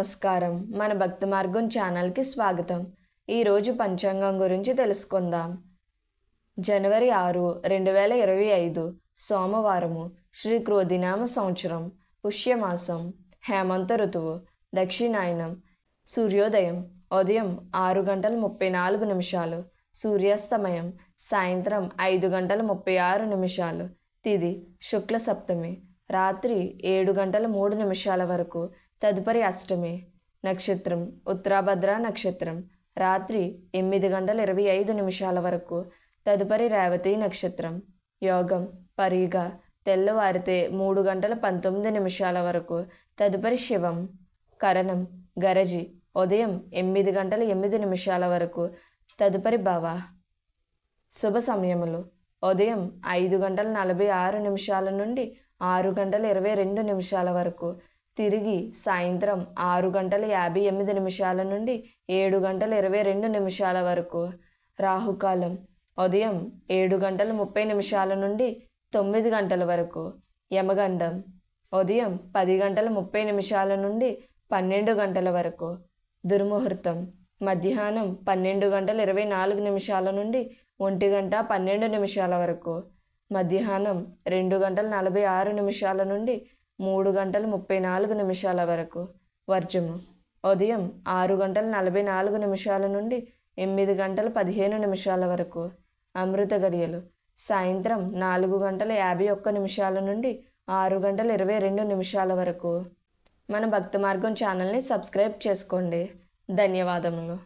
నమస్కారం. మన భక్తి మార్గం ఛానల్కి స్వాగతం. ఈరోజు పంచాంగం గురించి తెలుసుకుందాం. జనవరి 6, 2025 సోమవారము. శ్రీ క్రోధినామ సంవత్సరం, పుష్యమాసం, హేమంత ఋతువు, దక్షిణాయనం. సూర్యోదయం ఉదయం 6:34, సూర్యాస్తమయం సాయంత్రం 5:36. తిథి శుక్ల సప్తమి, రాత్రి 7:03 వరకు. తదుపరి అష్టమి. నక్షత్రం ఉత్తరాభద్ర నక్షత్రం, రాత్రి 8:25 వరకు. తదుపరి రేవతి నక్షత్రం. యోగం పరిగా, తెల్లవారితే 3:19 వరకు. తదుపరి శివం. కరణం గరజి, ఉదయం 8:08 వరకు. తదుపరి భవ. శుభ సమయములు ఉదయం 5:46 నుండి 6:22 వరకు. తిరిగి సాయంత్రం 6:58 నుండి 7:22 వరకు. రాహుకాలం ఉదయం 7:30 నుండి 9 వరకు. యమగండం ఉదయం 10:30 నుండి 12 వరకు. దుర్ముహూర్తం మధ్యాహ్నం 12:24 నుండి 1:12 వరకు. మధ్యాహ్నం 2:46 నుండి 3:34 వరకు. వర్జము ఉదయం 6:44 నుండి 8:15 వరకు. అమృత గడియలు సాయంత్రం 4:51 నుండి 6:22 వరకు. మన భక్తి మార్గం ఛానల్ని సబ్స్క్రైబ్ చేసుకోండి. ధన్యవాదములు.